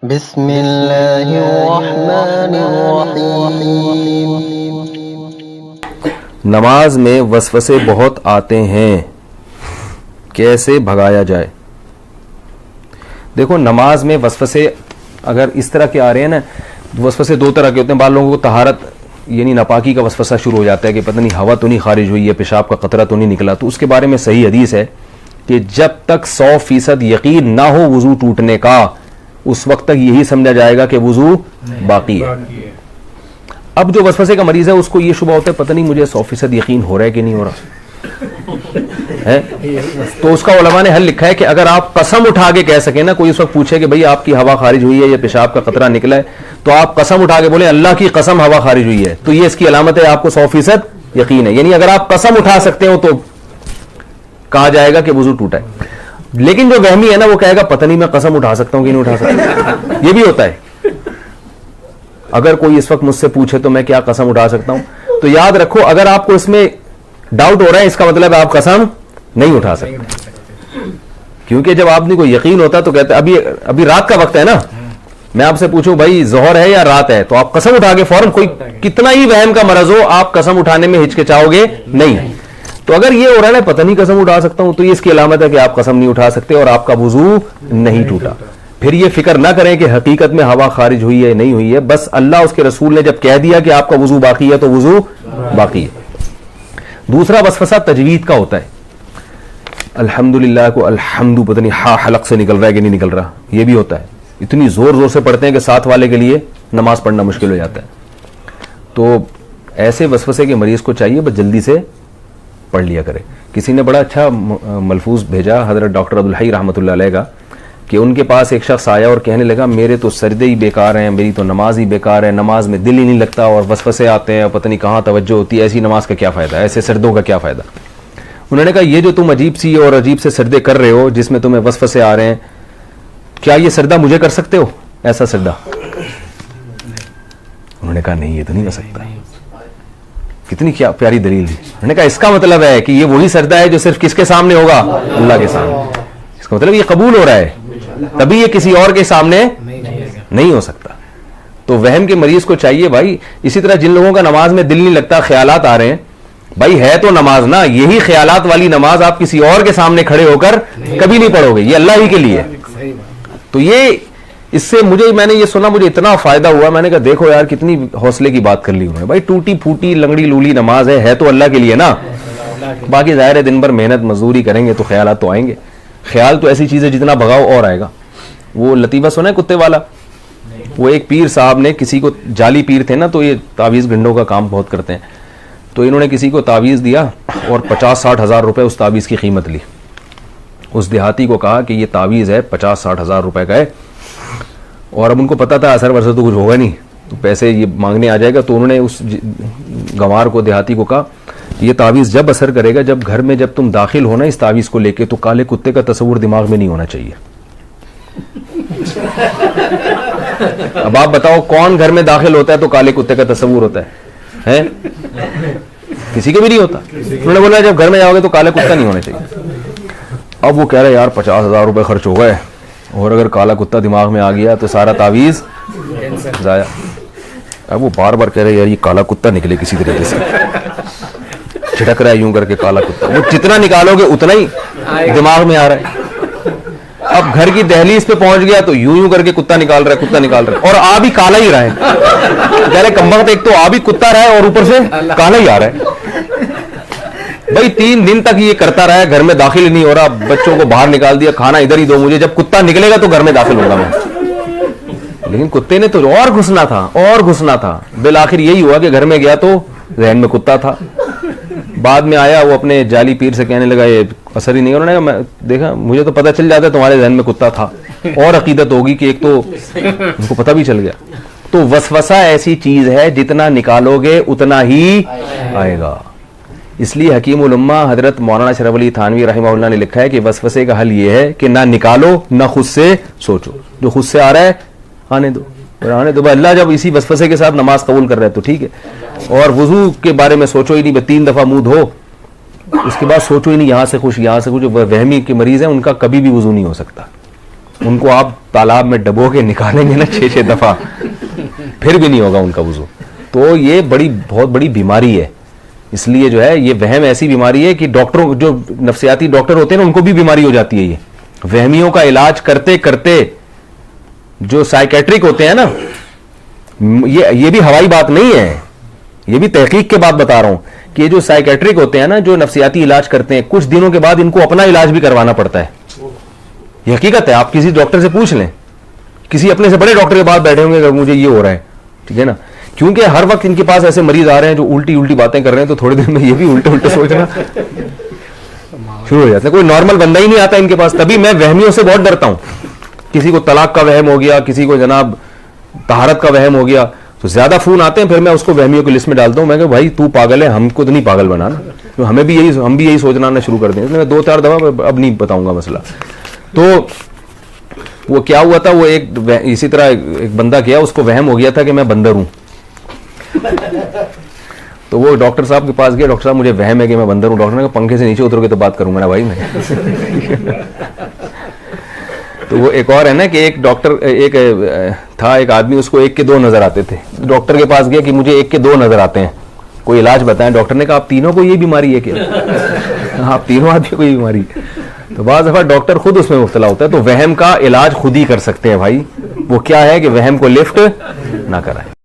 बिस्मिल्लाहिर्रहमानिर्रहीम। नमाज में वसवसे बहुत आते हैं, कैसे भगाया जाए? देखो, नमाज में वसवसे अगर इस तरह के आ रहे हैं ना, वसवसे दो तरह के होते हैं। बाद लोगों को तहारत यानी नापाकी का वसवसा शुरू हो जाता है कि पता नहीं हवा तो नहीं खारिज हुई है, पेशाब का कतरा तो नहीं निकला। तो उसके बारे में सही हदीस है कि जब तक 100% यकीन ना हो वजू टूटने का, उस वक्त तक यही समझा जाएगा कि वजू बाकी है। अब जो वसवसे का मरीज है उसको ये शुबा होता है पता नहीं मुझे 100% यकीन हो रहा है कि नहीं हो रहा है। तो उसका उलमा ने हल लिखा है कि अगर आप कसम उठा के कह सके ना, कोई उस वक्त पूछे कि भाई आपकी हवा खारिज हुई है या पेशाब का कतरा निकला है, तो आप कसम उठा के बोले अल्लाह की कसम हवा खारिज हुई है, तो ये इसकी अलामत है आपको 100% यकीन है। यानी अगर आप कसम उठा सकते हो तो कहा जाएगा कि वजू टूटा है। लेकिन जो वहमी है ना, वो कहेगा पता नहीं मैं कसम उठा सकता हूं कि नहीं उठा सकता। ये भी होता है। अगर कोई इस वक्त मुझसे पूछे तो मैं क्या कसम उठा सकता हूं, तो याद रखो अगर आपको इसमें डाउट हो रहा है, इसका मतलब है आप कसम नहीं उठा सकते। क्योंकि जब आदमी को यकीन होता तो कहते अभी रात का वक्त है ना, मैं आपसे पूछूं भाई जोहर है या रात है, तो आप कसम उठा के फौरन, कोई कितना ही वहम का मरज हो, आप कसम उठाने में हिचकिचाओगे नहीं। तो अगर ये हो रहा है पता नहीं कसम उठा सकता हूं, तो ये इसकी अलामत है कि आप कसम नहीं उठा सकते और आपका वुजू नहीं टूटा। फिर ये फिक्र ना करें कि हकीकत में हवा खारिज हुई है नहीं हुई है, बस अल्लाह उसके रसूल ने जब कह दिया कि आपका वुजू बाकी है तो वुजू बाकी है। दूसरा वसवसा तजवीद का होता है। अल्हम्दुलिल्लाह को अल्हम्दु पता नहीं हा हलक से निकल रहा है कि नहीं निकल रहा, ये भी होता है। इतनी जोर जोर से पढ़ते हैं कि साथ वाले के लिए नमाज पढ़ना मुश्किल हो जाता है। तो ऐसे वसवसे के मरीज को चाहिए बस जल्दी से पढ़ लिया करे। किसी ने बड़ा अच्छा मलफूज भेजा हजरत डॉक्टर अब्दुल हई रहमतुल्लाह अलैह का, कि उनके पास एक शख्स आया और कहने लगा मेरे तो सजदे ही बेकार हैं, मेरी तो नमाज ही बेकार है, नमाज में दिल ही नहीं लगता और वसवसे आते हैं, पता नहीं कहाँ तवज्जो होती है, ऐसी नमाज का क्या फ़ायदा, ऐसे सजदों का क्या फ़ायदा। उन्होंने कहा ये जो तुम अजीब सी और अजीब से सजदे कर रहे हो जिसमें तुम्हें वसवसे आ रहे हैं, क्या ये सजदा मुझे कर सकते हो ऐसा सजदा? उन्होंने कहा नहीं, ये तो नहीं कर सकता। कितनी क्या प्यारी दलील है। उन्होंने कहा इसका मतलब है कि ये वही सजदा है जो सिर्फ किसके सामने होगा? अल्लाह के सामने। इसका मतलब ये कबूल हो रहा है, तभी ये किसी और के सामने नहीं हो सकता। तो वहम के मरीज को चाहिए भाई, इसी तरह जिन लोगों का नमाज में दिल नहीं लगता, ख्यालात आ रहे हैं, भाई है तो नमाज ना, यही ख्यालात वाली नमाज आप किसी और के सामने खड़े होकर कभी नहीं पढ़ोगे, ये अल्लाह ही के लिए। तो ये इससे मैंने ये सुना, मुझे इतना फायदा हुआ। मैंने कहा देखो यार कितनी हौसले की बात कर ली उन्होंने। भाई टूटी फूटी लंगड़ी लूली नमाज है तो अल्लाह के लिए ना, बाकी जाहिर है दिन भर मेहनत मजदूरी करेंगे तो ख्यालात तो आएंगे। ख्याल तो ऐसी चीज है जितना भगाओ और आएगा। वो लतीफा सुना है कुत्ते वाला? वो एक पीर साहब ने किसी को, जाली पीर थे ना, तो ये तावीज़ गंडों का काम बहुत करते हैं, तो इन्होंने किसी को तावीज़ दिया और 50-60 हज़ार रुपये उस तावीज़ की कीमत ली। उस देहाती को कहा कि ये तावीज़ है 50-60 हज़ार रुपये का है, और अब उनको पता था असर वरसर तो कुछ होगा नहीं, तो पैसे ये मांगने आ जाएगा। तो उन्होंने उस गंवार को, देहाती को कहा ये तावीज़ जब असर करेगा, जब घर में जब तुम दाखिल होना इस तावीज़ को लेके, तो काले कुत्ते का तस्वुर दिमाग में नहीं होना चाहिए। अब आप बताओ कौन घर में दाखिल होता है तो काले कुत्ते का तस्वुर होता है? किसी के भी नहीं होता। उन्होंने बोला जब घर में जाओगे तो काला कुत्ता नहीं होना चाहिए। अब वो कह रहे यार 50 हज़ार रुपये खर्च हो गए, और अगर काला कुत्ता दिमाग में आ गया तो सारा तावीज़ जाया। अब वो बार बार कह रहे यार ये काला कुत्ता निकले किसी तरीके से, छिटक रहा है यूं करके काला कुत्ता। वो जितना निकालोगे उतना ही दिमाग में आ रहा है। अब घर की दहलीज पे पहुंच गया तो यूं यूं करके कुत्ता निकाल रहा है, कुत्ता निकाल रहा है, और आ भी काला ही रहा है। कह रहे कमबख्त, एक तो आ भी कुत्ता रहा है और ऊपर से काला ही आ रहा है। भाई 3 दिन तक ये करता रहा है, घर में दाखिल ही नहीं हो रहा, बच्चों को बाहर निकाल दिया, खाना इधर ही दो मुझे, जब कुत्ता निकलेगा तो घर में दाखिल होगा मैं। लेकिन कुत्ते ने तो और घुसना था। बिल आखिर यही हुआ कि घर में गया तो जहन में कुत्ता था। बाद में आया वो अपने जाली पीर से कहने लगा ये असर ही नहीं। उन्होंने मैं देखा, मुझे तो पता चल जाता तुम्हारे जहन में कुत्ता था, और अकीदत होगी कि एक तो उनको पता भी चल गया। तो वसवसा ऐसी चीज है जितना निकालोगे उतना ही आएगा। इसलिए हकीम उल उम्मा हजरत मौलाना शरफ अली थानवी रहमहुल्लाह ने लिखा है कि वसवसे का हल ये है कि ना निकालो ना खुद से सोचो, जो खुद से आ रहा है आने दो, आने दो। अल्लाह जब इसी वसवसे के साथ नमाज कबूल कर रहा है तो ठीक है। और वजू के बारे में सोचो ही नहीं, 3 दफा मुंह धो, उसके बाद सोचो ही नहीं यहाँ से कुछ यहाँ से कुछ। वहमी के मरीज हैं उनका कभी भी वजू नहीं हो सकता, उनको आप तालाब में डबो के निकालेंगे ना 6-6 दफा, फिर भी नहीं होगा उनका वुजू। तो ये बहुत बड़ी बीमारी है। इसलिए जो है ये वहम ऐसी बीमारी है कि डॉक्टरों, जो नफ्सियाती डॉक्टर होते हैं ना, उनको भी बीमारी हो जाती है ये। वहमियों का इलाज करते करते जो साइकेट्रिक होते हैं ना, ये भी हवाई बात नहीं है, ये भी तहकीक के बाद बता रहा हूं कि ये जो साइकेट्रिक होते हैं ना, जो नफ्सियाती इलाज करते हैं, कुछ दिनों के बाद इनको अपना इलाज भी करवाना पड़ता है। ये हकीकत है, आप किसी डॉक्टर से पूछ लें, किसी अपने से बड़े डॉक्टर के पास बैठे होंगे कि मुझे ये हो रहा है, ठीक है ना, क्योंकि हर वक्त इनके पास ऐसे मरीज आ रहे हैं जो उल्टी उल्टी बातें कर रहे हैं, तो थोड़ी देर में ये भी उल्टे उल्टे सोचना शुरू हो जाता है। कोई नॉर्मल बंदा ही नहीं आता इनके पास। तभी मैं वहमियों से बहुत डरता हूं। किसी को तलाक का वहम हो गया, किसी को जनाब तहारत का वहम हो गया, तो ज्यादा फोन आते हैं, फिर मैं उसको वहमियों की लिस्ट में डालता हूं। मैं कहूं भाई तू पागल है, हमको तो नहीं पागल बनाना, तो हम भी यही सोचना आना शुरू कर दें। इसलिए मैं 2-4 दफा अब नहीं बताऊंगा मसला। तो वो क्या हुआ था, वो इसी तरह एक बंदा गया, उसको वहम हो गया था कि मैं बंदर हूं। तो वो डॉक्टर साहब के पास गया, डॉक्टर साहब मुझे वहम है कि मैं बंदर हूं। डॉक्टर ने कहा पंखे से नीचे उतरोगे तो बात करूंगा ना भाई मैं। तो वो एक और है ना कि एक डॉक्टर, एक आदमी, उसको 1 के 2 नजर आते थे। डॉक्टर के पास गया कि मुझे 1 के 2 नजर आते हैं, कोई इलाज बताएं। डॉक्टर ने कहा आप तीनों को ये बीमारी है क्या? आप तीनों आदमी को ये बीमारी। तो बाज़ दफा डॉक्टर खुद उसमें मुब्तला होता है। तो वहम का इलाज खुद ही कर सकते हैं भाई। वो क्या है कि वहम को लिफ्ट ना कराएं।